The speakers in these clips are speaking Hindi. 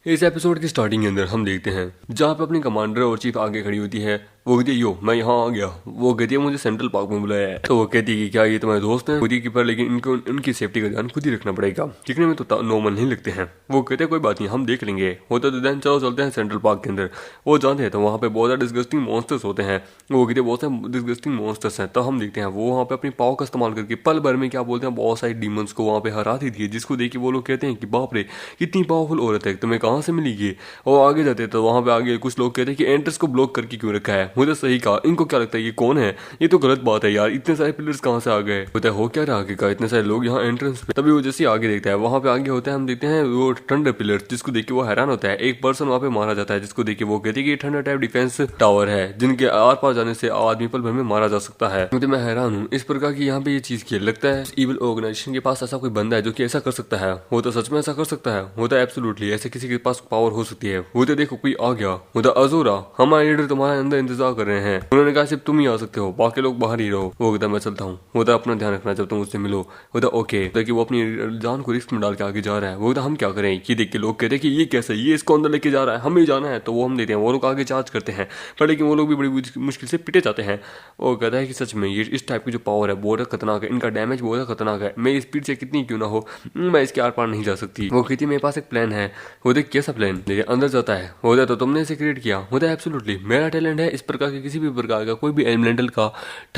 इस एपिसोड की स्टार्टिंग के अंदर हम देखते हैं जहाँ पे अपनी कमांडर और चीफ आगे खड़ी होती है। वो कहती है यो मैं यहाँ आ गया। वो कहती है मुझे सेंट्रल पार्क में बुलाया है। तो वो कहती है कि क्या ये तुम्हारे दोस्त हैं? खुदी कीपर, लेकिन इनको उनकी सेफ्टी का ध्यान खुद ही रखना पड़ेगा, दिखने में तो नॉर्मल नहीं लगते हैं। वो कहते हैं कोई बात नहीं, हम देख लेंगे। होता तो देन चलो चलते हैं सेंट्रल पार्क के अंदर। वो जाते हैं तो वहाँ पे बहुत सारे डिस्गस्टिंग मॉन्स्टर्स होते हैं। वो कहते हैं बहुत सारे डिस्गस्टिंग मॉन्स्टर्स हैं। तो हम देखते हैं वो वहाँ पे अपनी पावर का इस्तेमाल करके पल भर में क्या बोलते हैं बहुत सारी डीमंस को वहाँ पे हरा दी थी, जिसको देख के वो लोग कहते हैं कि बाप रे कितनी पावरफुल औरत है, तुम्हें कहाँ से मिली ये। और आगे जाते तो वहाँ पे आगे कुछ लोग कहते हैं कि एंट्रेंस को ब्लॉक करके क्यों रखा है। मुझे सही कहा, इनको क्या लगता है ये कौन है? ये तो गलत बात है यार, इतने सारे पिलर्स कहाँ से आ गए। होता है हो क्या रहा आगे का, इतने सारे लोग यहाँ एंट्रेंस पे। तभी वो जैसे आगे देखता है वहाँ पे आगे होता है, हम देखते हैं वो थंडर पिलर, जिसको देख के वो हैरान होता है। एक पर्सन वहाँ पे मारा जाता है, जिसको देख के वो कहते हैं कि ये थंडर टाइप डिफेंस टावर है, जिनके आर पार जाने से आदमी पल भर में मारा जा सकता है। तो मैं हैरान हूँ इस प्रकार की यहाँ पे ये चीज की। लगता है इविल ऑर्गेनाइजेशन के पास ऐसा कोई बंदा है जो कि ऐसा कर सकता है। वो तो सच में ऐसा कर सकता है। होता है एब्सोल्युटली ऐसे किसी के पास पावर हो सकती है। वो तो देखो कोई आ गया। होता अजूरा, हमारे लीडर तुम्हारे अंदर इंतजार कर रहे हैं। उन्होंने कहा सिर्फ तुम ही आ सकते हो, बाकी लोग बाहर ही रहो। वो कहता मैं चलता हूँ। होता अपना ध्यान रखना जब तुम उससे मिलो। होता ओके। कि वो अपनी जान को रिस्क में डाल के आगे जा रहा है। वो हम क्या करें ये देख के लोग कहते हैं कि ये कैसे, ये इसको अंदर लेके जा रहा है, हमें जाना है। तो वो हम देते हैं, वो लोग आगे चार्ज करते हैं, पर लेकिन वो लोग भी बड़ी मुश्किल से पिटे जाते हैं। वो कहता है कि सच में ये इस टाइप की जो पावर है बहुत खतरनाक है, इनका डैमेज बहुत खतरनाक है। मैं स्पीड से कितनी क्यों ना हो, मैं इसके आर पार नहीं जा सकती। वो कहती मेरे पास एक प्लान है। वो देख कैसा प्लान? अंदर जाता है। होता तो तुमने इसे क्रिएट किया। होता है एब्सोल्युटली मेरा टैलेंट है इस प्रकार के किसी भी प्रकार का कोई भी एलिमेंटल का,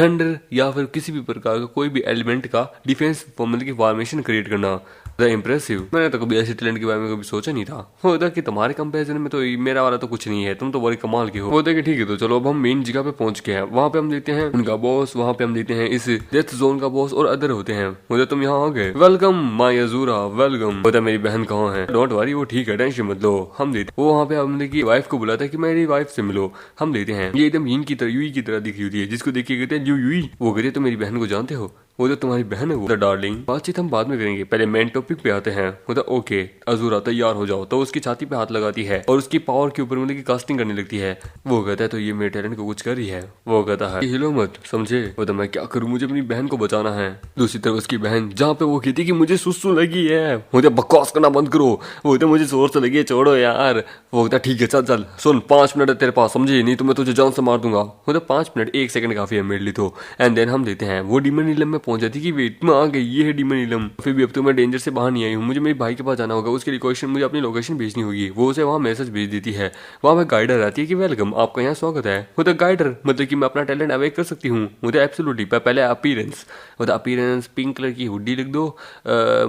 थंडर या फिर किसी भी प्रकार का कोई भी एलिमेंट का डिफेंस मतलब की फॉर्मेशन क्रिएट करना। इम्प्रेसिव। मैंने तो कभी ऐसे टैलेंट के बारे में कभी सोचा नहीं था। होता कि तुम्हारे कंपैरिजन में तो मेरा वाला तो कुछ नहीं है, तुम तो बड़ी कमाल के हो। होता कि ठीक है तो चलो अब हम मेन जगह पे पहुंच गए हैं। वहाँ पे हम देखते हैं उनका बॉस, वहाँ पे हम देखते हैं इस डेथ जोन का बॉस और अदर होते हैं। होता तुम यहाँ आ गए, वेलकम माय अजूरा, वेलकम। होता मेरी बहन कहाँ है? डोंट वरी वो ठीक है, टेंशन मत लो। हम देते वो वहाँ पे हमने की वाइफ को बुलाता है कि मेरी वाइफ से मिलो। हम देते हैं ये एकदम यीन की तरह, यूई की तरह दिख रही होती है, जिसको देखिए कहते हैं यूई। वो कहते तो मेरी बहन को जानते हो? वो जो तुम्हारी बहन है वो डार्लिंग। बातचीत हम बाद में करेंगे, पहले मेन टॉपिक पे आते हैं। होता ओके अजूरा तैयार हो जाओ। तो उसकी छाती पे हाथ लगाती है और उसकी पावर के ऊपर मतलब की कास्टिंग करने लगती है। वो कहता है तो ये मेरे टैलेंट को कुछ कर रही है। वो कहता है हिलो मत, समझे? वो तो मैं क्या करूँ, मुझे अपनी बहन को बचाना है। दूसरी तरफ उसकी बहन जहाँ पे वो कहती कि मुझे सुसु लगी है। मुझे बकवास करना बंद करो। वो तो मुझे जोर से लगी है, छोड़ो यार। वो कहता ठीक है चल चल सुन, 5 मिनट है तेरे पास, समझे? नहीं तो मैं तुझे जान से मार दूंगा। वो 5 मिनट 1 सेकंड काफी है मेरे लिए तो। एंड देन हम देते हैं वो डीमन नीलम में पहुंच जाती कि वेट में आ गई, ये है डीमन नीलम। फिर भी अब तो मैं डेंजर से बाहर नहीं आई हूँ, मुझे मेरे भाई के पास जाना होगा, उसकी लोकेशन, मुझे अपनी लोकेशन भेजनी होगी। वो उसे वहाँ मैसेज भेज देती है। वहाँ पे गाइडर आती है कि वेलकम, आपका यहाँ स्वागत है। होता गाइडर मतलब कि मैं अपना टैलेंट अवेक कर सकती हूँ। मुझे एब्सोल्युटली पहले अपीयरेंस। होता अपीयरेंस पिंक कलर की हुडी लिख दो,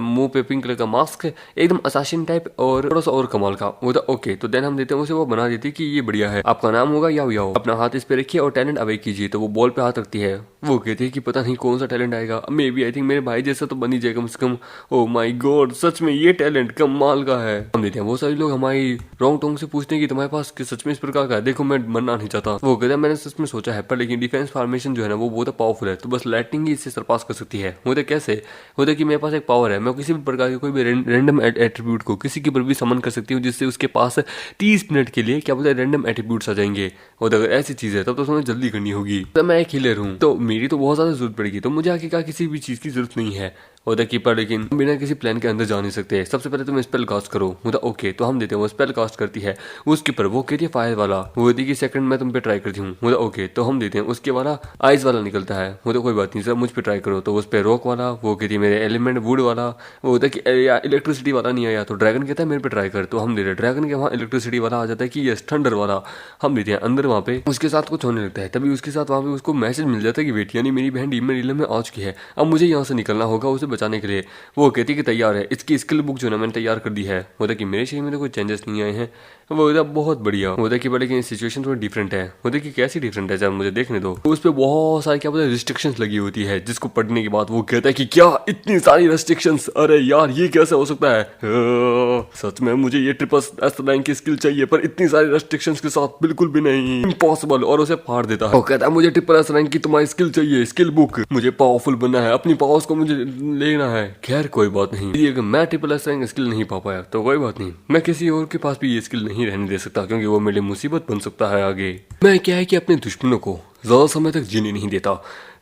मुंह पे पिंक कलर का मास्क, एकदम असासिन टाइप और थोड़ा सा और कमाल का। होता ओके तो देन हम देते हैं उसे, वो बना देती कि ये बढ़िया है, आपका नाम होगा याओ याओ, अपना हाथ इस पे रखिए और टैलेंट अवेक कीजिए। तो वो बॉल पे हाथ रखती है। वो कहती है कि पता नहीं कौन सा टैलेंट आएगा, मे बी आई थिंक मेरे भाई जैसा तो बन ही जाए कम से कम। ओ माय गॉड सच में ये टैलेंट कमाल का है। हम देते हैं वो सारे लोग हमारी रोंग टोंग से पूछते हैं कि तुम्हारे पास सच में इस प्रकार का है? देखो मैं मरना नहीं चाहता। वो कहता है मैंने सच में सोचा है, पर लेकिन डिफेंस फॉर्मेशन जो है ना वो बहुत पावरफुल है, तो बस लाइटनिंग ही इससे सरपास कर सकती है। होता कैसे? होता कि मेरे पास एक पावर है, मैं किसी भी प्रकार के कोई भी रैंडम एट्रीब्यूट को किसी के ऊपर भी समन कर सकती हूँ, जिससे उसके पास 30 मिनट के लिए क्या बोलते हैं रैंडम एट्रीब्यूट्स आ जाएंगे। और अगर ऐसी चीज है तब तो तुम्हें जल्दी करनी होगी। तो मैं एक हीलर हूँ तो मेरी तो बहुत ज्यादा जरूरत पड़ेगी, तो मुझे आगे का किसी भी चीज की जरूरत नहीं है। होता कीपर लेकिन बिना किसी प्लान के अंदर जा नहीं सकते। सबसे पहले तुम स्पेल कास्ट करो। होता ओके तो हम देते हैं वो स्पेल कास्ट करती है। उसके ऊपर वो कहती है फायर वाला। वो कहती है कि सेकंड मैं तुम पे ट्राई करती हूँ। होता ओके तो हम देते हैं उसके वाला आइज वाला निकलता है। होता कोई बात नहीं सर मुझ पे ट्राई करो। तो उस पर रॉक वाला। वो कहती है मेरे एलिमेंट वुड वाला। वो होता है कि इलेक्ट्रिसिटी वाला नहीं आया, तो ड्रैगन कहता है मेरे पे ट्राई कर। तो हम देते हैं ड्रैगन के वहाँ इलेक्ट्रिसिटी वाला आ जाता है कि यस थंडर वाला। हम देते हैं अंदर वहाँ पे उसके साथ कुछ होने लगता है। तभी उसके साथ वहाँ पे उसको मैसेज मिल जाता है कि बेटी यानी मेरी बहन डीमन नीलम में आ चुकी है, अब मुझे यहाँ से निकलना होगा उसे बचाने के लिए। वो कहती कि तैयार है, इसकी स्किल बुक जो है मैंने तैयार कर दी है। होता कि मेरे शरीर में तो कोई चेंजेस नहीं आए हैं। वो होता बहुत बढ़िया। होता कि बड़े की सिचुएशन थोड़ी डिफरेंट है। होता कि कैसी डिफरेंट है जब मुझे देखने दो। तो उस पर बहुत सारी क्या बोलते हैं रिस्ट्रिक्शंस लगी होती है, जिसको पढ़ने के बाद वो कहता है कि क्या इतनी सारी रिस्ट्रिक्शंस, अरे यार ये कैसे हो सकता है। सच में मुझे ये ट्रिपल एस रैंक की स्किल चाहिए, पर इतनी सारी रिस्ट्रिक्शंस के साथ बिल्कुल भी नहीं, इम्पॉसिबल। और उसे फाड़ देता है। वो कहता है मुझे ट्रिपल एस रैंक की तुम्हारी स्किल चाहिए, स्किल बुक, मुझे पावरफुल बनना है, अपनी पावर्स को मुझे लेना है। खैर कोई बात नहीं, अगर मैं ट्रिपल एस रैंक स्किल नहीं पा पाया तो कोई बात नहीं, मैं किसी और के पास भी ये स्किल नहीं रहने दे सकता, क्योंकि वो मेरे लिए मुसीबत बन सकता है आगे। मैं क्या है कि अपने दुश्मनों को ज्यादा समय तक जीने नहीं देता।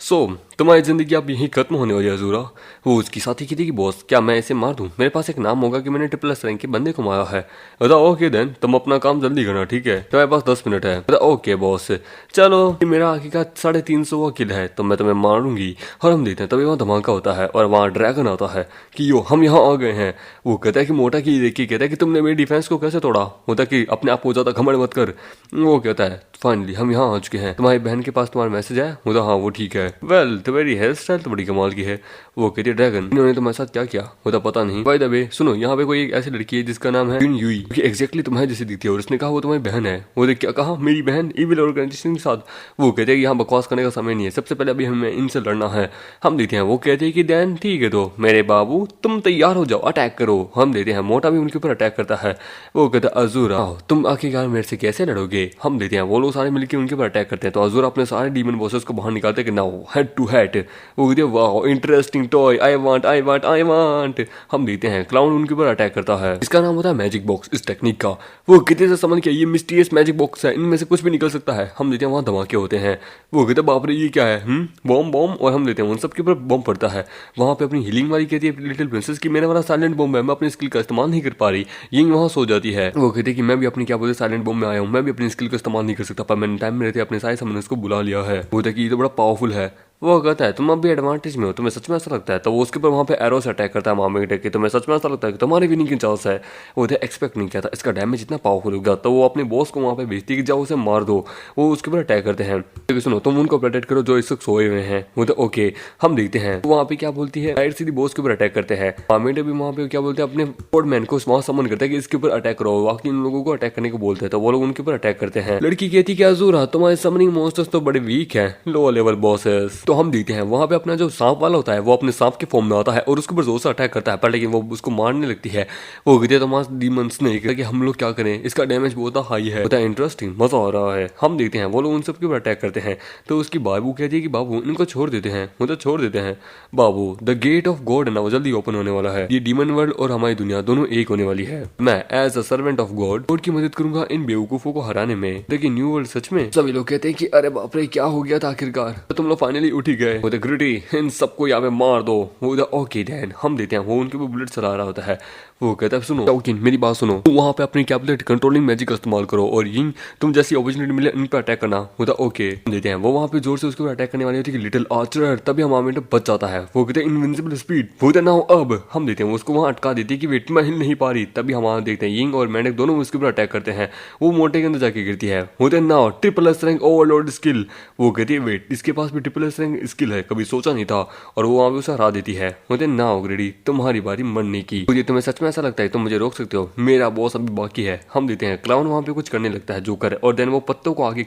सो तुम्हारी जिंदगी अब यहीं खत्म होने वाली है अजूरा। वो उसकी साथी कहती कि बॉस क्या मैं इसे मार दूं? मेरे पास एक नाम होगा कि मैंने ट्रिपल एस रैंक के बंदे को मारा है। बता ओके देन, तुम अपना काम जल्दी करना, ठीक है? तुम्हारे पास 10 मिनट है। बता ओके बॉस। चलो मेरा आगे का 350 किल है तो मैं तुम्हें मारूंगी। और हम देखते हैं तभी वहाँ धमाका होता है और वहाँ ड्रैगन आता है कि यो हम यहाँ आ गए हैं। वो कहता है कि मोटा की देख के कहता है कि तुमने मेरी डिफेंस को कैसे तोड़ा? होता कि अपने आप को ज्यादा घमंड मत कर। वो कहता है फाइनली हम यहाँ आ चुके हैं, तुम्हारी बहन के पास तुम्हारा मैसेज आया? होता हाँ वो ठीक है। वेल तुम्हारी हेयर स्टाइल तो बड़ी कमाल की है। वो कहती है ड्रैगन इन्होंने तुम्हारे साथ क्या किया? होता पता नहीं। बाय द वे सुनो, यहाँ पे कोई एक ऐसी लड़की है जिसका नाम है युई, जो एग्जैक्टली तुम्हारे जैसी दिखती है और उसने कहा वो तुम्हारी बहन है। वो देख क्या कहा? मेरी बहन इविल ऑर्गेनाइजेशन के साथ? वो कहते हैं कि यहाँ बकवास करने का समय नहीं है, सबसे पहले अभी हमें इनसे लड़ना है। हम देखते हैं वो कहते हैं कि देन ठीक है तो मेरे बाबू तुम तैयार हो जाओ, अटैक करो। हम देते हैं मोटा भी उनके ऊपर अटैक करता है। वो कहता है अजूरा तुम आखिरकार मेरे से कैसे लड़ोगे? हम देते हैं वो लोग सारे मिलकर उनके ऊपर अटैक करते हैं तो अजूरा अपने सारे डीमन बॉसेस को बाहर निकालते हैं कि नाउ हेड टू हेड। वो कहते हैं वाह इंटरेस्टिंग टॉय, आई वांट। हम देखते हैं क्लाउन उनके ऊपर अटैक करता है। इसका नाम होता है मैजिक बॉक्स। इस टेक्निक का वो कितने से समझ के ये मिस्टीरियस मैजिक बॉक्स है, इनमें से कुछ भी निकल सकता है। हम देते हैं वहाँ धमाके होते हैं। वो कहते हैं बाप रे ये क्या है? बॉम्ब और हम देते हैं उन सबके ऊपर बॉम्ब पड़ता है। वहाँ पे अपनी हीलिंग वाली कहती है लिटिल प्रिंसेस की मेरे वाला साइलेंट बॉम्ब है, मैं अपनी स्किल का इस्तेमाल नहीं कर पा रही। ये वहाँ सो जाती है। वो कहती है कि मैं भी अपनी क्या बोलते साइलेंट बॉम्ब में आया हूँ, मैं भी अपनी स्किल का इस्तेमाल नहीं कर सकता, पर मैंने टाइम में रहते अपने सारे समन्स को बुला लिया है। वो कहता है कि ये तो बड़ा पावरफुल है। वो कहता है तुम अभी एडवांटेज में हो, तुम्हें सच में ऐसा लगता है? तो वो उसके ऊपर वहाँ पे एरो से अटैक करता है मामे के, तुम्हें सच में ऐसा लगता है कि तुम्हारी विनिंग की चांस है? वो उधर एक्सपेक्ट नहीं किया था इसका डैमेज इतना पावरफुल होगा। तो वो अपने बॉस को वहाँ पे भेजती है कि जाओ उसे मार दो। वो उसके ऊपर अटैक करते हैं तो सुनो तुम उनको प्रोटेक्ट करो जो इस वक्त सोए हुए हैं। वो तो ओके। हम देखते हैं वहाँ पे क्या बोलती है राइट सीधी बॉस के ऊपर अटैक करते हैं। मामे भी वहाँ पे क्या बोलते हैं अपने पोर्टमैन को वहाँ समन करते हैं कि इसके ऊपर अटैक करो, बाकी इन लोगों को अटैक करने को बोलते हैं तो वो लोग उनके ऊपर अटैक करते हैं। लड़की कहती है कि अजूरा तुम्हारे समनिंग मॉन्स्टर्स तो बड़े वीक हैं, लो लेवल बॉसेस। तो हम देखते हैं वहाँ पे अपना जो सांप वाला होता है वो अपने सांप के फॉर्म में आता है और उसके ऊपर जोर से अटैक करता है, पर लेकिन वो उसको मारने लगती है। वो कहते हैं तुम्हारे डीमंस ने कि हम लोग क्या करें, इसका डैमेज बहुत हाई है। होता है इंटरेस्टिंग, मजा आ रहा है। हम देखते हैं वो लोग उन सब के ऊपर अटैक करते हैं तो उसकी बाबू कहती है कि बाबू इनको छोड़ देते हैं। वो तो छोड़ देते हैं। बाबू द गेट ऑफ गॉड है ना वो जल्दी ओपन होने वाला है, ये डीमन वर्ल्ड और हमारी दुनिया दोनों एक होने वाली है। मैं as a servant of God की मदद करूंगा इन बेवकूफों को हराने में। लेकिन न्यू वर्ल्ड सच में सभी लोग कहते हैं कि अरे बाप रे क्या हो गया था आखिरकार, तो तुम लोग फाइनली उठ ही गए। वो ग्रिटी इन सबको यहाँ पे मार दो। वो ओके डैन। हम देते हैं वो उनके ऊपर बुलेट चला रहा होता है। वो कहता है सुनो ओके मेरी बात सुनो, तुम वहाँ पे अपनी कैबलेट कंट्रोलिंग मैजिक का इस्तेमाल करो और यिंग तुम जैसी अपॉर्चुनिटी मिले इन पर अटैक करना। होता ओके देते हैं। वो वहाँ पे जोर से उसके ऊपर अटैक करने वाली होती है कि लिटिल आर्चर, तभी हम मोमेंट बच जाता है। वो कहते हैं इनविंसिबल स्पीड। वो कहते नाउ अब हम देते हैं उसको वहाँ अटका देती है कि वेट मैं हिल नहीं पा रही। तभी हम वहाँ देखते हैं यिंग और मैंडेक दोनों उसके ऊपर अटैक करते हैं। वो मोटे के अंदर जाके गिरती है। होते हैं now triple S rank overload skill. वो कहती है वेट इसके पास भी ट्रिपल एस रैंक स्किल है, कभी सोचा नहीं था। और वो वहाँ पे उसे हरा देती है। होते हैं नाउ ग्रेडी तुम्हारी बारी मरने की। मुझे तुम्हें सच में ऐसा लगता है तुम मुझे रोक सकते हो, मेरा बॉस अभी बाकी है। हम देते हैं क्लाउन वहां पे कुछ करने लगता है जोकर, और देन वो पत्तों को आगे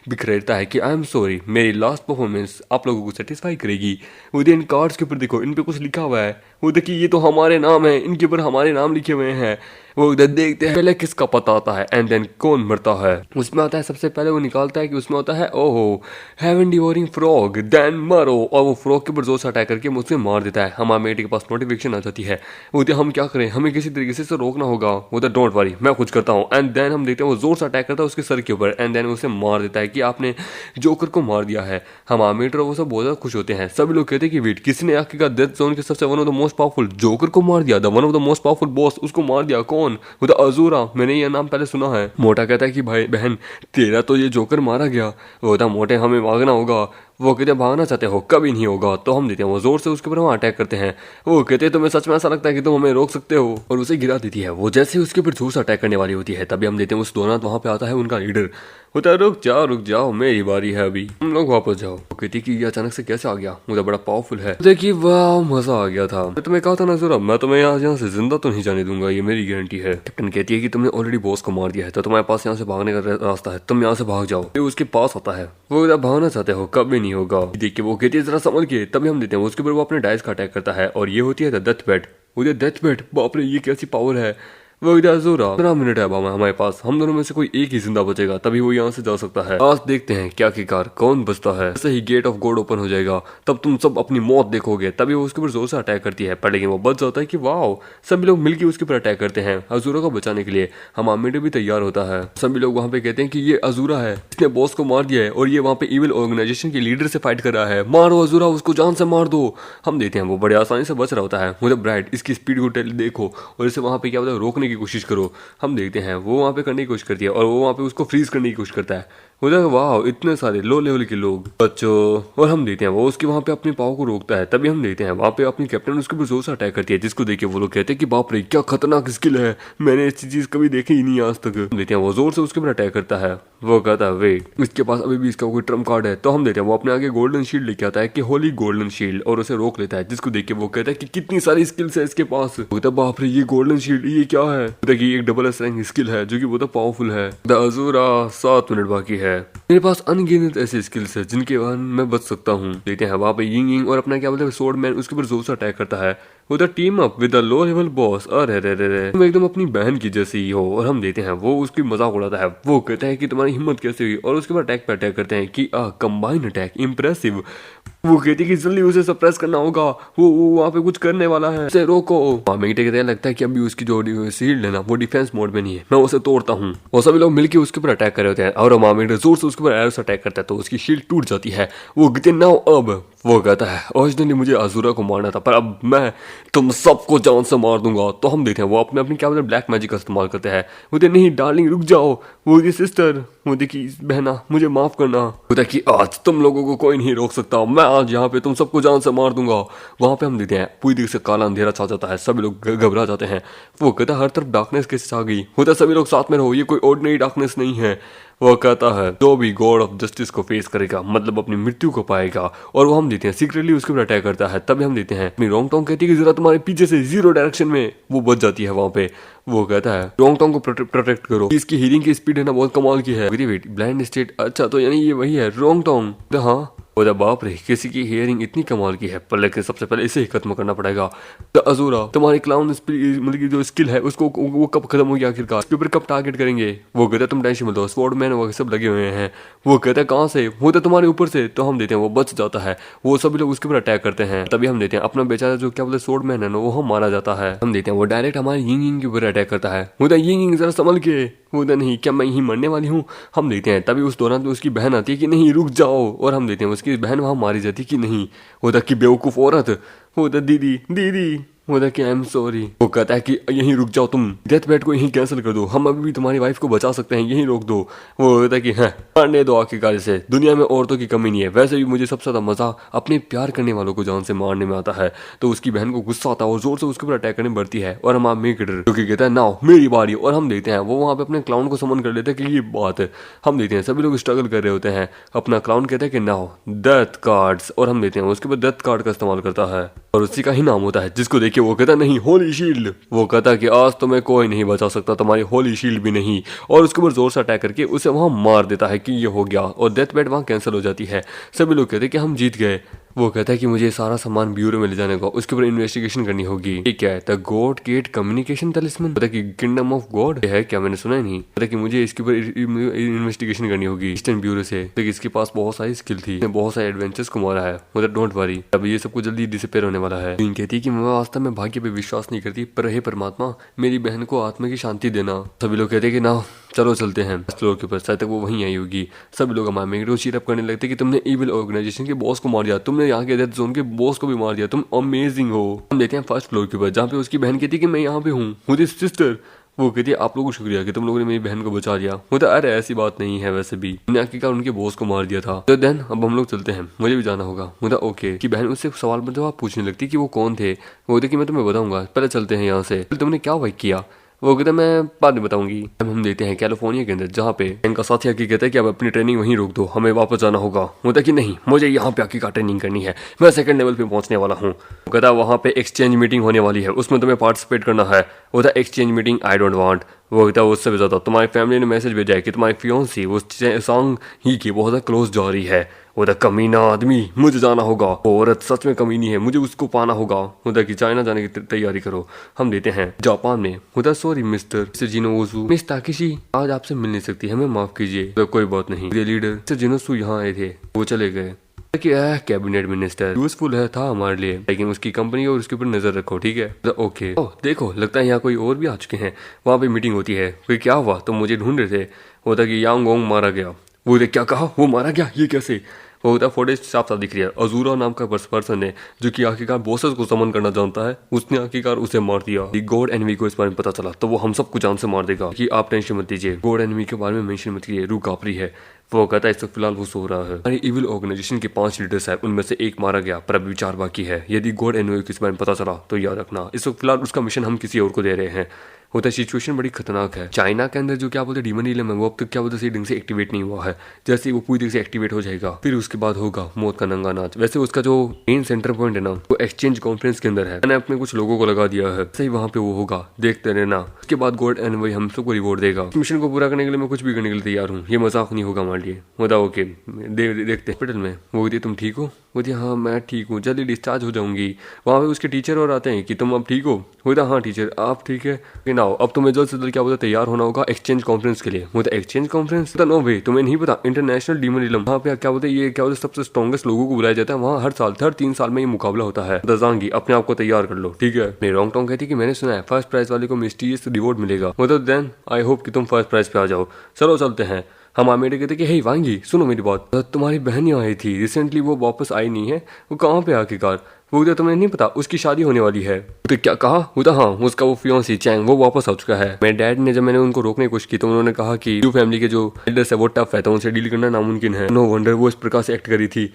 बिखरेरता है कि आई एम सॉरी मेरी लास्ट परफॉर्मेंस आप लोगों को सेटिस्फाई करेगी। वो इन कार्ड्स के ऊपर देखो इन पे कुछ लिखा हुआ है। वो देखिए ये तो हमारे नाम है, इनके ऊपर हमारे नाम लिखे हुए हैं। वो उधर देखते हैं पहले किसका पता आता है एंड देन कौन मरता है। उसमें आता है सबसे पहले वो निकालता है कि उसमें होता है ओहो हेवन डिवोरिंग फ्रॉग, देन मरो। और वो फ्रॉग के ऊपर जोर से अटैक करके मुझसे मार देता है। हमारे बेटे के पास नोटिफिकेशन आ जाती है। वो हम क्या करें, हमें किसी तरीके से इसे रोकना होगा। वो डोंट वरी मैं कुछ करता हूँ। एंड देन हम देखते हैं वो जोर से अटैक करता है उसके सर के ऊपर एंड देन उसे मार देता है कि आपने जोकर को मार दिया है। हम आमीटर वो सब बहुत ज्यादा खुश होते हैं। सभी लोग कहते हैं कि वेट किसी ने आखिर का डेथ जोन के सबसे one of the most powerful joker को मार दिया, the one of the most powerful boss उसको मार दिया। कौन? वो अजूरा, मैंने ये नाम पहले सुना है। मोटा कहता है कि भाई बहन तेरा तो ये जोकर मारा गया। वो था मोटे हमें भागना होगा। वो कहते हैं भागना चाहते हो, कभी नहीं होगा। तो हम देते हैं वो जोर से उसके ऊपर वहाँ अटैक करते हैं। वो कहते हैं तुम्हें सच में ऐसा लगता है कि तुम हमें रोक सकते हो, और उसे गिरा देती है। वो जैसे उसके ऊपर जोर से अटैक करने वाली होती है तभी हम देते हैं उस दौरान वहाँ पे आता है उनका लीडर। होता है रुक जाओ मेरी बारी है अभी, तुम लोग वापस जाओ। वो कहती कि ये अचानक से कैसे आ गया, मुझे बड़ा पावरफुल है। देखिए वाह मजा आ गया था। मैं तुम्हें कहा था ना जरा मैं तुम्हें यहाँ से जिंदा तो नहीं जाने दूंगा, ये मेरी गारंटी है। कैप्टन कहती है कि तुमने ऑलरेडी बॉस को मार दिया है तो तुम्हारे पास यहाँ से भागने का रास्ता है, तुम यहाँ से भाग जाओ। उसके पास आता है। वो भागना चाहते हो, कभी नहीं होगा। देखिए वो कहती है जरा समझ के, तभी हम देते हैं उसके ऊपर वो अपने डाइस का अटैक करता है और ये होती है डेथ बेट। वो डेथ बेट, बाप रे ये कैसी पावर है। वो कहता है अज़ूरा 15 मिनट है बाबा हमारे पास, हम दोनों में से कोई एक ही जिंदा बचेगा तभी वो यहाँ से जा सकता है। आज देखते हैं क्या आखिरकार कौन बचता है। जैसे ही गेट ऑफ गॉड ओपन हो जाएगा तब तुम सब अपनी मौत देखोगे। तभी वो उसके ऊपर जोर से अटैक करती है, पर लेकिन वो बच जाता है कि वाह। सभी लोग मिलकर उसके ऊपर अटैक करते हैं अज़ूरा को बचाने के लिए। हमामिड भी तैयार होता है। सभी लोग वहाँ पे कहते हैं कि ये अज़ूरा है, इसने बॉस को मार दिया है और ये वहाँ पे इविल ऑर्गेनाइजेशन के लीडर से फाइट कर रहा है। मारो अज़ूरा, उसको जान से मार दो। हम देखते हैं वो बड़े आसानी से बच रहा होता है। मुझे ब्राइट इसकी स्पीड को देखो और इसे वहाँ पे क्या बोलते हैं रोकने की कोशिश करो। हम देखते हैं वो वहाँ पे करने की कोशिश करती है और वो वहाँ पे उसको फ्रीज करने की कोशिश करता है। मुझे वाह इतने सारे लो लेवल के लोग बच्चों। और हम देखते हैं वो उसकी वहाँ पे अपनी पाव को रोकता है। तभी हम देखते हैं वहाँ पे अपनी कैप्टन उसके ऊपर जोर से अटैक करती है, जिसको देख के वो लोग कहते हैं कि बाप रे क्या खतरनाक स्किल है, मैंने ऐसी चीज कभी देखी ही नहीं आज तक। हम देखते हैं वो जोर से उसके ऊपर अटैक करता है। वो कहता है वेट, इसके पास अभी भी इसका कोई ट्रम्प कार्ड है। तो हम देखते हैं वो अपने आगे गोल्डन शील्ड लेके आता है कि होली गोल्डन शील्ड, और उसे रोक लेता है, जिसको देख के वो कहता है कि कितनी सारी स्किल्स है इसके पास। बोलता है बाप रे ये गोल्डन शील्ड ये क्या है। बोलता है कि एक डबल एस रैंक स्किल है जो कि बहुत पावरफुल है। अज़ूरा 7 मिनट बाकी है, मेरे पास अनगिनत ऐसी स्किल्स है जिनके बाद मैं बच सकता हूँ। देखते हैं वहाँ पे यिंग यिंग और अपना क्या बोलते हैं स्वॉर्ड मैन उसके ऊपर जोर से अटैक करता है। वो the team up with the low level boss. अरे रे रे रे तुम एकदम अपनी बहन की जैसी ही हो। और हम देते हैं वो उसकी मजाक उड़ाता है। वो कहता है कि तुम्हारी हिम्मत कैसे हुई, और उसके बाद अटैक पे अटैक करते हैं कि कंबाइन अटैक इम्प्रेसिव। वो कहती है कि जल्दी उसे सप्रेस करना होगा, वो वहाँ पे कुछ करने वाला है, उसे रोको। मेरे कहते हैं लगता है कि अभी उसकी जो शील्ड है ना वो डिफेंस मोड में नहीं है, मैं उसे तोड़ता हूँ। और सभी लोग मिलकर उसके ऊपर अटैक कर रहे होते हैं और मामेट जोर से उसके ऊपर एरो से अटैक करता है तो उसकी शील्ड टूट जाती है। वो कहते हैं नाउ अब। वो कहता है ओरिजिनली मुझे अज़ूरा को मारना था पर अब मैं तुम सबको जान से मार दूंगा। तो हम देखते हैं वो अपने अपनी क्या बोलते हैं ब्लैक मैजिक का इस्तेमाल करते हैं। बोलते नहीं डार्लिंग रुक जाओ, वो सिस्टर मुझे की बहना मुझे माफ करना। बोलता कि आज तुम लोगों को कोई नहीं रोक सकता, मैं आज यहाँ पे तुम सबको जान से मार दूंगा। वहां पे हम देखते हैं पूरी तरह से काला अंधेरा छा जाता है, सभी लोग घबरा जाते हैं। वो कहता हर तरफ डार्कनेस कैसे छा गई। होता सभी लोग साथ में रहो, ये कोई ऑर्डिनरी डार्कनेस नहीं है। वो कहता है जो भी गॉड ऑफ जस्टिस को फेस करेगा मतलब अपनी मृत्यु को पाएगा। और वो हम देते हैं सीक्रेटली उसके ऊपर अटैक करता है। तभी हम देते हैं अपनी रोंग टोंग कहती है कि जरा तुम्हारे पीछे से 0 डायरेक्शन में वो बच जाती है वहां पे। वो कहता है रोंग टोंग को प्रोटेक्ट करो, इसकी हीलिंग की स्पीड है ना बहुत कमाल की है। वेट ब्लाइंड स्टेट, अच्छा तो यानी ये वही है रोंग टोंग। हाँ बोला बाप रे किसी की हियरिंग इतनी कमाल की है, पर लेकिन सबसे पहले इसे ही खत्म करना पड़ेगा। तो अज़ूरा तुम्हारी क्लाउन मतलब की जो स्किल है उसको वो कब खत्म होगी आखिरकार, उसके ऊपर कब टारगेट करेंगे। वो कहता है तुम टेंशन मत लो, स्वॉर्ड मैन वो सब लगे हुए हैं। वो कहता है कहाँ से, वो तो तुम्हारे ऊपर से। तो हम देते हैं वो बच जाता है, वो सभी लोग उसके ऊपर अटैक करते हैं। तभी हम देते हैं अपना बेचारा जो क्या बोलते स्वॉर्ड मैन है ना वो हम मारा जाता है। हम देते हैं वो डायरेक्ट हमारे यिंग यिंग के ऊपर अटैक करता है। बोलता यिंग यिंग जरा संभल के। बोलता नहीं क्या मैं यही मरने वाली हूँ। हम देखते हैं तभी उस दौरान उसकी बहन आती है कि नहीं रुक जाओ, और हम देखते हैं उसकी बहन वहां मारी जाती कि नहीं। होता कि बेवकूफ औरत, होता दीदी दीदी, होता कि आई एम सॉरी। वो कहता है कि यहीं रुक जाओ, तुम डेथ बेड को यहीं कैंसिल कर दो, हम अभी भी तुम्हारी वाइफ को बचा सकते हैं, यहीं रोक दो। वो कहता है कि हाँ मारने दो आखिरकार से, दुनिया में औरतों की कमी नहीं है। वैसे भी मुझे सबसे ज्यादा मजा अपने प्यार करने वालों को जान से मारने में आता है। तो उसकी बहन को गुस्सा आता है और जोर से उसके ऊपर अटैक करने बढ़ती है। और हम जो कि कहता है नाउ मेरी बारी। और हम देखते हैं वो वहां पे अपने क्लाउन को समन कर लेते हैं कि ये बात है। हम देखते हैं सभी लोग स्ट्रगल कर रहे होते हैं। अपना क्लाउन कहता है कि नाउ डेथ कार्ड्स, और हम देखते हैं उसके बाद डेथ कार्ड का इस्तेमाल करता है और उसी का ही नाम होता है, जिसको देखिए वो कहता नहीं होली शील्ड। वो कहता कि आज तुम्हें कोई नहीं बचा सकता, तुम्हारी होली शील्ड भी नहीं। और उसके ऊपर जोर से अटैक करके उसे वहां मार देता है कि ये हो गया, और डेथ बेड वहां कैंसिल हो जाती है। सभी लोग कहते हैं कि हम जीत गए। वो कहता है कि मुझे सारा सामान ब्यूरो में ले जाने का, उसके ऊपर इन्वेस्टिगेशन करनी होगी। ठीक है, द गॉड गेट कम्युनिकेशन तलिस्मन, पता कि किंगडम ऑफ गॉड है क्या, मैंने सुना ही नहीं। पता कि मुझे इसके ऊपर इन्वेस्टिगेशन करनी होगी ईस्टर्न ब्यूरो से। तो इसके पास बहुत सारी स्किल थी, बहुत सारे एडवेंचर्स को मारा है। मतलब डोंट वरी, अब ये सब कुछ जल्दी डिसअपीयर होने वाला है। कहती है कि मैं वास्तव में भाग्य पे विश्वास नहीं करती, पर हे परमात्मा मेरी बहन को आत्मा की शांति देना। सभी लोग कहते हैं कि ना चलो चलते हैं फ्लोर के ऊपर, शायद तक वो वहीं आई होगी। सभी लोग हमारे को चीरअप करने लगते कि तुमने इविल ऑर्गेनाइजेशन के बॉस को मार दिया, तुमने यहाँ के डेथ जोन के बॉस को भी मार दिया, तुम अमेजिंग हो। हम देखते हैं फर्स्ट फ्लोर के ऊपर जहाँ पे उसकी बहन कहती है कि मैं यहाँ पे हूँ, मुझे सिस्टर। वो कहती है आप लोगों को शुक्रिया कि तुम लोगों ने मेरी बहन को बचा लिया। होता अरे ऐसी बात नहीं है, वैसे भी मैंने आखिरकार उनके बॉस को मार दिया था। तो देन अब हम लोग चलते हैं, मुझे भी जाना होगा। होता ओके कि बहन उससे सवाल पर जवाब पूछने लगती कि वो कौन थे। वो कहते कि मैं तुम्हें बताऊंगा, पहले चलते हैं यहाँ से, तुमने क्या वाइक किया। वो कहते मैं बाद में बताऊंगी। हम देते हैं कैलिफोर्निया के अंदर जहाँ पे इनका साथी आके कहता है कि अब अपनी ट्रेनिंग वहीं रोक दो, हमें वापस जाना होगा। होता कि नहीं मुझे यहाँ पे आके का ट्रेनिंग करनी है, मैं सेकंड लेवल पे पहुंचने वाला हूँ। वो कहता वहाँ पे एक्सचेंज मीटिंग होने वाली है, उसमें तुम्हें पार्टिसिपेट करना है। होता exchange meeting I don't want. वो कहता है उससे भी ज्यादा तुम्हारी फैमिली ने मैसेज भेजा है कि तुम्हारी फियोंसी वो सॉन्ग ही की बहुत ज्यादा क्लोज जा रही है। वो कमीना आदमी, मुझे जाना होगा, औरत सच में कमीनी है, मुझे उसको पाना होगा। होता कि चाइना जाने की तैयारी करो, हम देते हैं जापान में। होता सॉरी मिस्टर जिनोसू, मिस ताकेशी आज आपसे मिल नहीं सकती, हमें माफ कीजिए। तो कोई बात नहीं, लीडर मिस्टर जिनोसू यहाँ आए थे, वो चले गए। कि कैबिनेट मिनिस्टर यूजफुल है था हमारे लिए, लेकिन उसकी कंपनी और उसके ऊपर नजर रखो, ठीक है। तो ओके। ओह देखो, लगता है यहाँ कोई और भी आ चुके हैं। वहाँ पे मीटिंग होती है। कोई क्या हुआ, तो मुझे ढूंढ रहे थे। होता कि यांग ओंग मारा गया। वो क्या कहा, वो मारा गया, ये कैसे? वो होता फुटेज साफ साफ दिख रही है। अजूरा नाम का पर्सन है जो कि आखिरकार बॉसेस को समन करना जानता है, उसने आखिरकार उसे मार दिया। गॉड एनिमी को इस बारे में पता चला तो वो हम सबको जान से मार देगा। कि आप टेंशन मत लीजिए, गॉड एनिमी के बारे में मेंशन मत कीजिए, रूह कांप रही है। वो कहता है इस वक्त फिलहाल वो सो रहा है। हमारी इविल ऑर्गेनाइजेशन के 5 लीडर्स हैं, उनमें से एक मारा गया, पर अभी 4 बाकी है। यदि गॉड एनिमी को इस बारे में पता चला तो याद रखना, इस वक्त फिलहाल उसका मिशन हम किसी और को दे रहे हैं। होता है सिचुएशन बड़ी खतरनाक है। चाइना के अंदर जो क्या बोलते हैं डीमन इलम है, वो अब तक क्या बोलते हैं ढंग से एक्टिवेट नहीं हुआ है। जैसे वो पूरी तरह से एक्टिवेट हो जाएगा, फिर उसके बाद होगा मौत का नंगा नाच। वैसे उसका जो मेन सेंटर पॉइंट है ना, वो एक्सचेंज कॉन्फ्रेंस के अंदर है। मैंने अपने कुछ लोगों को लगा दिया है, सही वहाँ पे वो होगा, देखते रहना। उसके बाद गॉड एनिमी हम सबको रिवॉर्ड देगा। मिशन को पूरा करने के लिए मैं कुछ भी करने के लिए तैयार हूँ, ये मजाक नहीं होगा हमारे लिए। होता ओके, देखते हॉस्पिटल में। वो बोलती तुम ठीक हो? बोलती हाँ मैं ठीक हूँ, जल्दी डिस्चार्ज हो जाऊंगी। वहाँ पे उसके टीचर और आते हैं कि तुम अब ठीक हो? बोलता हाँ टीचर आप ठीक है ना, अब तुम्हें जल्द से जल्द क्या बोलते तैयार होना होगा एक्सचेंज कॉन्फ्रेंस के लिए। बोलता एक्सचेंज कॉन्फ्रेंस? नो भाई तुम्हें नहीं पता, इंटरनेशनल डीमन इलम वहाँ पे क्या बोलते ये क्या बोलते सबसे स्ट्रॉन्गेस्ट लोगों को बुलाया जाता है। वहाँ हर 3 साल में ये मुकाबला होता है। दजांगी अपने आप को तैयार कर लो, ठीक है। मेरी रॉन्ग टॉन्ग कहती कि मैंने सुना है फर्स्ट प्राइज वाले को मिस्टीरियस रिवॉर्ड मिलेगा। मतलब देन आई होप कि तुम फर्स्ट प्राइज पे आ जाओ। चलो चलते हैं। हम आमेडे कहते कि हे वांगी सुनो मेरी बात, तुम्हारी बहन यहाँ आई थी रिसेंटली, वो वापस आई नहीं है, वो कहाँ पे आखिरकार? वो तो तुम्हें नहीं पता उसकी शादी होने वाली है। तो क्या कहा? वो हाँ उसका वो फियांसी चैंग वो वापस आ चुका है। मेरे डैड ने जब मैंने उनको रोकने की कोशिश की तो उन्होंने कहा कि यू फैमिली के जो एल्डर्स है वो टफ है, तो उनसे डील करना नामुमकिन है। नो वंडर वो इस प्रकार से एक्ट करी थी।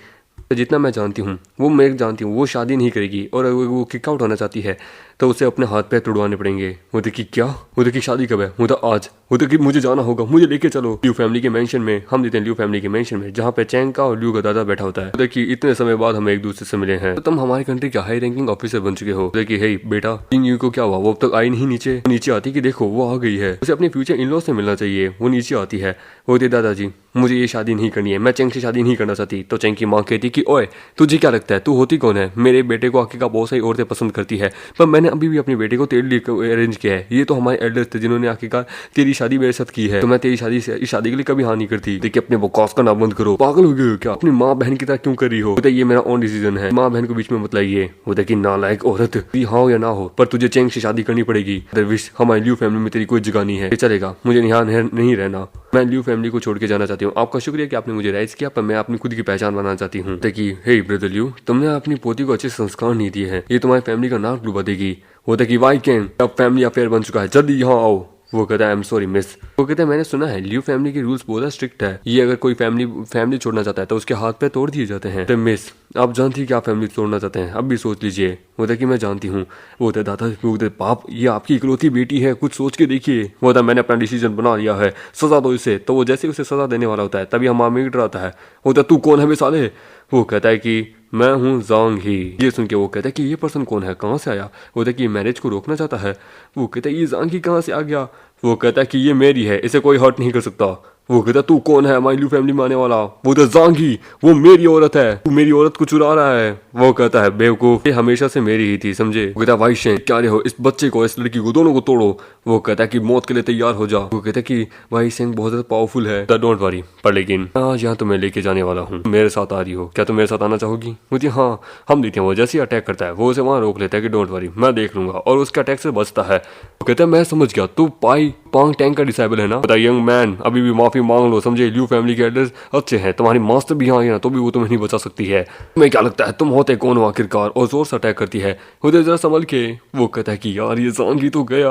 जितना मैं जानती हूँ मैं जानती हूँ वो शादी नहीं करेगी, और वो किक आउट होना चाहती है तो उसे अपने हाथ पैर तुड़वाने पड़ेंगे। वो देखिए क्या, वो देखिए शादी कब है? वो तो आज। वो देखिए मुझे जाना होगा, मुझे लेके चलो ल्यू फैमिली के मेंशन में। हम देते हैं ल्यू फैमिली के मेंशन में, जहाँ पे चैंग का और ल्यू का दादा बैठा होता है। देखिए इतने समय बाद हम एक दूसरे से मिले हैं, तो तुम हमारी कंट्री के हाई रैंकिंग ऑफिसर बन चुके हो। देखिए हे बेटा, किंग यू को क्या हुआ? वो अब तक आई नहीं नीचे आती कि देखो वो आ गई है, उसे अपने फ्यूचर इन लॉ से मिलना चाहिए। वो नीचे आती है, वो दे दादाजी मुझे ये शादी नहीं करनी है, मैं चैंग से शादी नहीं करना चाहती। तो चैंग की माँ कहती कि ओए तुझे क्या लगता है तू होती कौन है? मेरे बेटे को आखिर का बहुत सारी औरतें पसंद करती है, पर मैंने अभी भी अपने बेटे को तेरे लिए अरेंज किया है। ये तो हमारे एल्डर्स थे जिन्होंने आखिरकार तेरी शादी मेरे साथ की है, तो मैं तेरी शादी से इस शादी के लिए कभी हाँ नहीं करती। देखिए अपने बकवास का नाम बंद करो, पागल हो गए हो क्या? अपनी माँ बहन की तरह क्यों कर रही हो? ये मेरा ओन डिसीजन है, माँ बहन को बीच में मत लाइए। वो देखिए नालायक औरत, हाँ या ना हो पर तुझे चैंग से शादी करनी पड़ेगी। दरविश हमारी ल्यू फैमिली में तेरी कोई जगह नहीं है, चलेगा मुझे यहाँ नहीं रहना, मैं ल्यू फैमिली को छोड़ के जाना चाहती हूँ। आपका शुक्रिया कि आपने मुझे राइज किया, पर मैं अपनी खुद की पहचान बनाना चाहती हूँ। देखिए हे ब्रदर ल्यू, तुमने अपनी पोती को अच्छे संस्कार नहीं दिए हैं, ये तुम्हारी फैमिली का नाक डुबा देगी। वो देखिए वाई कैन अब फैमिली अफेयर बन चुका है, जल्दी यहाँ आओ। वो कहता है आई एम सॉरी मिस। वो कहता है मैंने सुना है ल्यू फैमिली के रूल्स बहुत स्ट्रिक्ट है, ये अगर कोई फैमिली छोड़ना चाहता है तो उसके हाथ पे तोड़ दिए जाते हैं। तो मिस आप जानती क्या फैमिली तोड़ना चाहते हैं? अब भी सोच लीजिए। वो था कि मैं जानती हूँ। वो था दादा, वो था पाप, ये आपकी इकलौती बेटी है, कुछ सोच के देखिए। वो था मैंने अपना डिसीजन बना लिया है, सजा दो इसे। तो वो जैसे उसे सजा देने वाला होता है तभी हम आमिर आता है। वो था तू कौन है बे साले? वो कहता है कि मैं हूँ जांग ही। ये सुन के वो कहता है कि ये पर्सन कौन है, कहाँ से आया? वो कहता है कि मैरिज को रोकना चाहता है। वो कहता है ये जांग ही कहाँ से आ गया? वो कहता है कि ये मेरी है, इसे कोई हर्ट नहीं कर सकता। वो कहता तू कौन है हमारी ल्यू फैमिली में आने वाला? वो तो जांगी, वो मेरी औरत है, तू मेरी औरत को चुरा रहा है। वो कहता है बेवकूफ, ये हमेशा से मेरी ही थी समझे। वो कहता है वाई शें क्या रहे हो, इस बच्चे को इस लड़की को दोनों को तोड़ो। वो कहता है कि मौत के लिए तैयार हो जा। वो कहता है कि वाई शें बहुत ज्यादा पावरफुल है, डोंट वरी, पर लेकिन आज यहाँ तो मैं लेके जाने वाला हूँ, मेरे साथ आ रही हो क्या? तुम मेरे साथ आना चाहोगी? मुझे हाँ हम देते हैं। वो जैसे ही अटैक करता है वो उसे वहां रोक लेता है कि डोंट वरी मैं देख लूंगा, और उसके अटैक से बचता है। वो कहता है मैं समझ गया, तू पाई पांग टैंक का डिसाइबल है ना? बता यंग मैन अभी भी माफी मांग लो समझे, ल्यू फैमिली के एल्डर्स अच्छे हैं, तुम्हारी मास्टर भी यहाँ है ना, तो भी वो तुम्हें नहीं बचा सकती है। तुम्हें क्या लगता है तुम होते कौन हो आखिरकार? और जोर से अटैक करती है। उधर जरा संभल के। वो कहता है कि यार ये जांगी तो गया।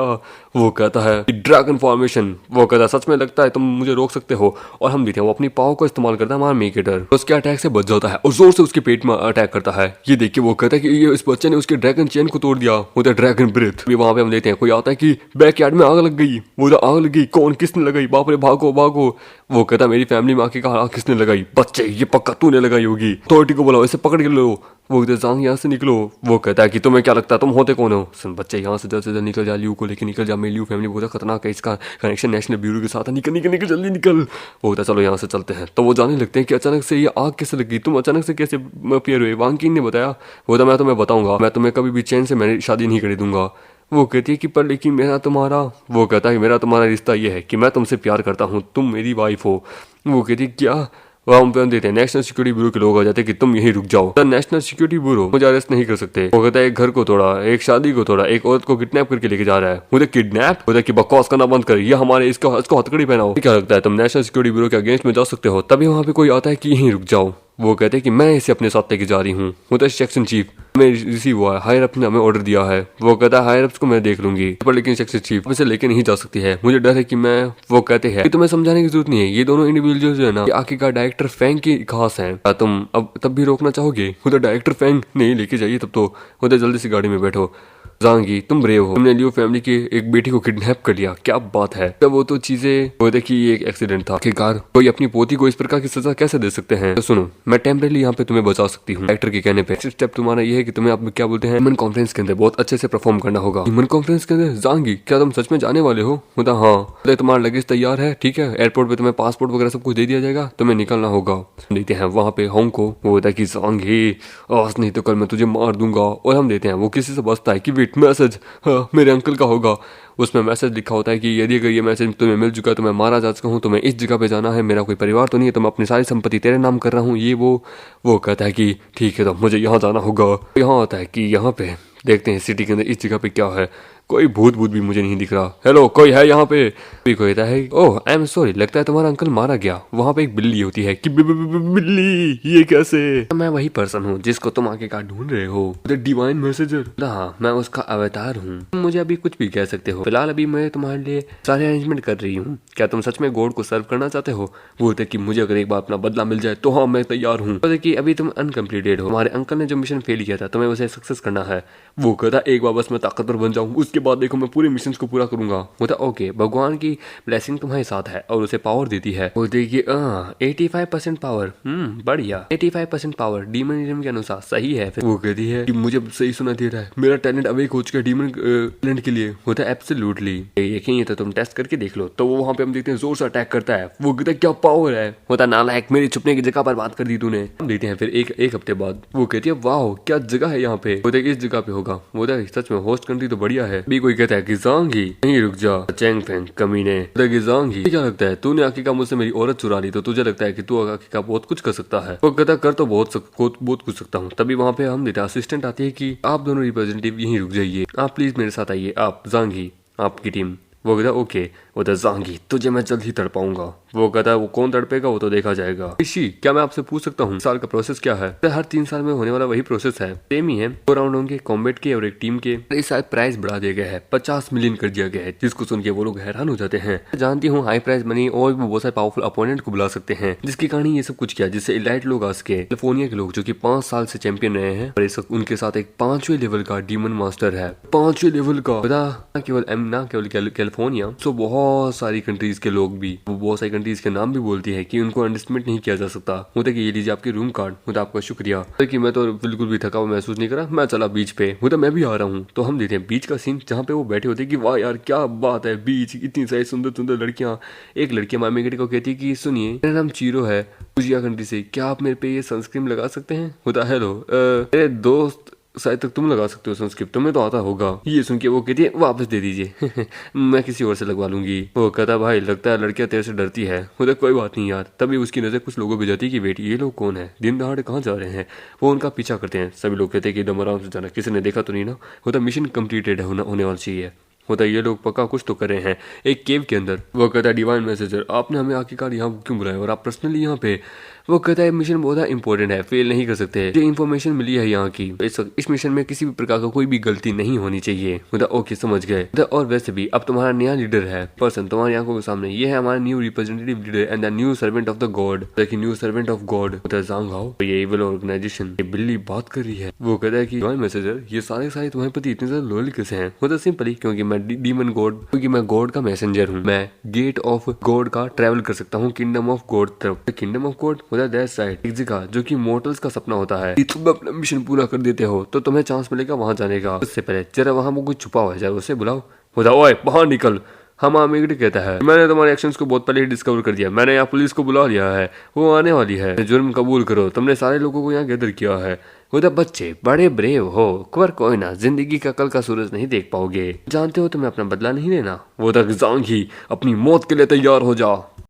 वो कहता है ड्रैगन फॉर्मेशन। वो कहता है सच में लगता है तुम मुझे रोक सकते हो? और हम देते हैं वो अपनी पावर को इस्तेमाल करता है हमारा मेकेटर, उसके अटैक से बच जाता है और जोर से उसके पेट में अटैक करता है। ये देखिए वो कहता है कि ये इस बच्चे ने उसके ड्रैगन चेन को तोड़ दिया। वो ड्रैगन ब्रेथ भी वहां पे हम देते हैं। कोई आता है कि बैक यार्ड में आग लग गई। वो आग लग गई, कौन किसने लगाई? बाप रे भागो भागो। वो कहता मेरी फैमिली में आके कहा किसने लगाई, बच्चे ये पक्का तूने लगाई होगी, अथॉरिटी को बुलाओ, इसे पकड़ के लो। वो कहते ज़ांग यहाँ से निकलो। वो कहता है कि तुम्हें क्या लगता है तुम होते कौन हो। सुन बच्चे यहाँ से जल्द निकल जा, लियू को लेके निकल जा, मेरी लियू फैमिली बहुत खतरनाक है, इसका कनेक्शन नेशनल ब्यूरो के साथ है, निकल निकल निकल जल्दी निकल। वो कहता चलो यहाँ से चलते हैं। तो वो जाने लगते हैं कि अचानक से ये आग कैसे लगी, तुम अचानक से कैसे अपीयर हुए, वांग किंग ने बताया। वो था मैं तुम्हें बताऊंगा, मैं तुम्हें कभी भी चैन से मैंने शादी नहीं कर दूंगा। वो कहती है कि पर लेकिन मेरा तुम्हारा, वो कहता है कि मेरा तुम्हारा रिश्ता ये है कि मैं तुमसे प्यार करता हूँ, तुम मेरी वाइफ हो। वो कहती है क्या, वहाँ पे हम देते हैं नेशनल सिक्योरिटी ब्यूरो के लोग आ जाते हैं कि तुम यहीं रुक जाओ। नेशनल सिक्योरिटी ब्यूरो मुझे अरेस्ट नहीं कर सकते। वो कहता है एक घर को तोड़ा, एक शादी को तोड़ा, एक औरत को किडनैप करके लेके जा रहा है। मुझे किडनैप, मुझे कि बकवास करना बंद कर, ये हमारे इसको हथकड़ी पहनाओ। क्या लगता है तुम नेशनल सिक्योरिटी ब्यूरो के अगेंस्ट में जा सकते हो? तभी वहाँ पे कोई आता है कि यहीं रुक जाओ। वो कहते हैं कि मैं इसे अपने साथ लेके जा रही हूँ। वो सेक्शन चीफ हमें रिसीव हुआ है, हायर अप ने हमें ऑर्डर दिया है। वो कहता है हायर अप्स को मैं देख लूंगी, पर लेकिन सेक्शन चीफ इसे लेके नहीं जा सकती है, मुझे डर है कि मैं। वो कहते हैं कि तुम्हें समझाने की जरूरत नहीं है, ये दोनों इंडिविजुअल जो है ना, आखिरकार डायरेक्टर फैंग की खास है, क्या तुम अब तब भी रोकना चाहोगे? खुद डायरेक्टर फैंग नहीं लेके जाइए तब तो। खुद जल्दी से गाड़ी में बैठो। ज़ांगी तुम ब्रेव हो, तुमने लियो फैमिली की एक बेटी को किडनैप कर लिया, क्या बात है। तब वो तो चीजें वो देखी ये एक एक्सीडेंट था, आखिरकार कोई अपनी पोती को इस प्रकार की सजा कैसे दे सकते हैं। तो सुनो मैं टेम्परेली यहाँ पे तुम्हें बचा सकती हूँ डायरेक्टर के कहने पे। स्टेप तुम्हारा ये है कि तुम्हें आप क्या बोलते हैं ह्यूमन कॉन्फ्रेंस के अंदर बहुत अच्छे से परफॉर्म करना होगा। ह्यूमन कॉन्फ्रेंस के अंदर ज़ांगी क्या तुम सच में जाने वाले हो? होता हाँ, तुम्हारा लगेज तैयार है, ठीक है, एयरपोर्ट पे तुम्हें पासपोर्ट वगैरह सब कुछ दे दिया जाएगा, तुम्हें निकलना होगा। देते हैं वहाँ पे होंग को। वो होता है कि ज़ांगी आज नहीं तो कल मैं तुझे मार दूंगा। और हम देते हैं वो किसी से बचता है कि वेट मैसेज मेरे अंकल का होगा। उसमें मैसेज लिखा होता है कि यदि अगर ये मैसेज तुम्हें मिल चुका है तो मैं मारा जा चुका हूँ, तुम्हें इस जगह पे जाना है, मेरा कोई परिवार तो नहीं है, तो मैं अपनी सारी संपत्ति तेरे नाम कर रहा हूँ, ये वो कहता है कि ठीक है तो मुझे यहाँ जाना होगा। यहाँ आता है कि यहाँ पे देखते हैं सिटी के अंदर इस जगह पे क्या है, कोई भूत भी मुझे नहीं दिख रहा। हेलो कोई है यहाँ पे? कोई कहता है ओह आई एम सॉरी, लगता है तुम्हारा अंकल मारा गया। वहाँ पे एक बिल्ली होती है कि बिल्ली ये कैसे? मैं वही पर्सन हूँ जिसको तुम आगे का ढूंढ रहे हो, द डिवाइन मैसेजर। हाँ मैं उसका अवतार हूँ, तुम मुझे अभी कुछ भी कह सकते हो, फिलहाल अभी मैं तुम्हारे लिए सारे अरेंजमेंट कर रही हूँ। क्या तुम सच में गॉड को सर्व करना चाहते हो? वो होता है कि मुझे अगर एक बार अपना बदला मिल जाए तो हाँ मैं तैयार हूँ। कि अभी तुम अनकम्प्लीटेड हो, हमारे अंकल ने जो मिशन फेल किया था तुम्हें उसे सक्सेस करना है। वो कहता एक बार बस मैं ताकतवर बन जाऊँ, उसके बाद देखो मैं पूरे मिशन को पूरा करूंगा। होता ओके भगवान की ब्लेसिंग तुम्हारे साथ है और उसे पावर देती है। वो देखिए 85% पावर, बढ़िया 85% पावर डीमन के अनुसार सही है। फिर वो कहती है कि मुझे सही सुना दे रहा है, मेरा टैलेंट अवेक हो चुका है डीमन टैलेंट के लिए। होता है एब्सोल्युटली, यकीन तो तुम टेस्ट करके देख लो। तो वो वहाँ पे हम देखते हैं जोर से अटैक करता है। वो कहता है क्या पावर है? होता नालायक मेरी छुपने की जगह पर बात कर दी तूने। हम देखते हैं फिर एक हफ्ते बाद वो कहती है वाह क्या जगह है यहाँ पे। होता है इस जगह पे होगा। होता है सच में होस्ट कंट्री तो बढ़िया है। भी कोई कहता है कि ज़ांगी नहीं रुक जा चैंग फैंग कमीने। ज़ांगी क्या लगता है तूने आखिरकार मुझसे मेरी औरत चुरा ली, तो तुझे लगता है कि तू आखिरकार बहुत कुछ कर सकता है? वो कहता कर तो बहुत कुछ सकता हूँ। तभी वहाँ पे हम देते असिस्टेंट आती है कि आप दोनों रिप्रेजेंटेटिव यहीं रुक जाइए, आप प्लीज मेरे साथ आइए, आप ज़ांगी आपकी टीम। वो कहता ओके। वो कहता ज़ांगी तुझे मैं जल्द ही तड़पाऊंगा। वो कहता है वो कौन तड़पेगा वो तो देखा जाएगा। ऋषि क्या मैं आपसे पूछ सकता हूँ साल का प्रोसेस क्या है? हर 3 साल में होने वाला वही प्रोसेस है, सेम ही है। 2 राउंड होंगे कॉम्बैट के और एक टीम के। इस साल प्राइस बढ़ा दिया गया है, 50 मिलियन कर दिया गया है, जिसको सुन के वो लोग हैरान हो जाते हैं। जानती हूँ हाई प्राइस मनी और भी बहुत सारे पावरफुल अपोनेंट को बुला सकते हैं, जिसकी कहानी ये सब कुछ किया जिससे इलाइट लोग आ सके। कैलिफोर्निया के लोग जो की 5 साल से चैंपियन रहे हैं और इस वक्त उनके साथ एक 5वें लेवल का डीमन मास्टर है। 5वें लेवल का ना केवल कैलिफोर्निया, तो बहुत सारी कंट्रीज के लोग भी, बहुत सारी कंट्रीज के नाम भी बोलती है कि उनको अंडरस्टिमेट नहीं किया जा सकता। होता कि ये लीजिए आपकी रूम कार्ड। होता आपका शुक्रिया कि मैं तो बिल्कुल भी थका हुआ महसूस नहीं करा, मैं चला बीच पे। होता मैं भी आ रहा हूँ। तो हम देते हैं बीच का सीन जहाँ पे वो बैठे होते कि वाह यार क्या बात है, बीच इतनी सारी सुंदर सुंदर लड़कियां। एक लड़की मामी को कहती है कि सुनिए मेरा नाम चीरो है गुजिया कंट्री से, क्या आप मेरे पे ये सनस्क्रीन लगा सकते हैं? होता हेलो मेरे दोस्त शायद तक तुम लगा सकते हो संस्कृत, तुम्हें तो आता होगा। ये सुन के वो कहती है वापस दे दीजिए मैं किसी और से लगवा लूंगी। वो कहता भाई लगता है लड़कियां तेरे से डरती है। बोले कोई बात नहीं यार। तभी उसकी नजर कुछ लोगों पे जाती है कि बेटी ये लोग कौन है, दिन दहाड़े कहाँ जा रहे हैं। वो उनका पीछा करते हैं। सभी लोग कहते हैं कि एकदम आराम से जाना, किसी ने देखा तो नहीं ना। होता मिशन कम्प्लीटेड होने वाली चाहिए। होता ये लोग पक्का कुछ तो कर रहे हैं एक केव के अंदर। वो कहता है डिवाइन मैसेजर आपने हमें आखिरकार यहाँ क्यों बुलाया और आप पर्सनली यहाँ पे? वो कहता है मिशन बहुत इंपॉर्टेंट है, फेल नहीं कर सकते। जो इन्फॉर्मेशन मिली है यहाँ की, इस मिशन में किसी भी प्रकार का कोई भी गलती नहीं होनी चाहिए। मतलब ओके समझ गए। और वैसे भी अब तुम्हारा नया लीडर है पर्सन तुम्हारी आंखों के सामने, ये है हमारा new representative leader and the new servant of the God. New servant of God ज़ांग हाओ, ये इविल ऑर्गेनाइजेशन। बिल्ली बात कर रही है। वो कहता है कि डिवाइन मैसेजर ये सारे तुम्हारे प्रति इतने ज्यादा लॉयल कैसे हैं? मतलब सिंपली क्योंकि मैं डीमन गॉड, क्योंकि मैं गॉड का मैसेंजर हूँ। मैं गेट ऑफ गॉड का ट्रैवल कर सकता हूँ किंगडम ऑफ गॉड तरफ। किंगडम ऑफ गॉड होता है दैट साइड, एक जगह जो कि मोर्टल्स का सपना होता है। यदि तुम अपना मिशन पूरा कर देते हो तो तुम्हें चांस मिलेगा वहां जाने का। उससे पहले जरा वहां वो कुछ छुपा हुआ है, उसे बुलाओ। बोला ओए बाहर निकल। हम आमिगड कहता है मैंने तुम्हारे एक्शंस को बहुत पहले ही डिस्कवर कर दिया, मैंने यहाँ पुलिस को बुला लिया है, वो आने वाली है। जुर्म कबूल करो, तुमने सारे लोगों को यहाँ गैदर किया है। वो तो बच्चे बड़े ब्रेव हो, पर कोई ना, जिंदगी का कल का सूरज नहीं देख पाओगे। जानते हो तुम्हें अपना बदला नहीं लेना। वो तो जांग ही अपनी मौत के लिए तैयार हो जा।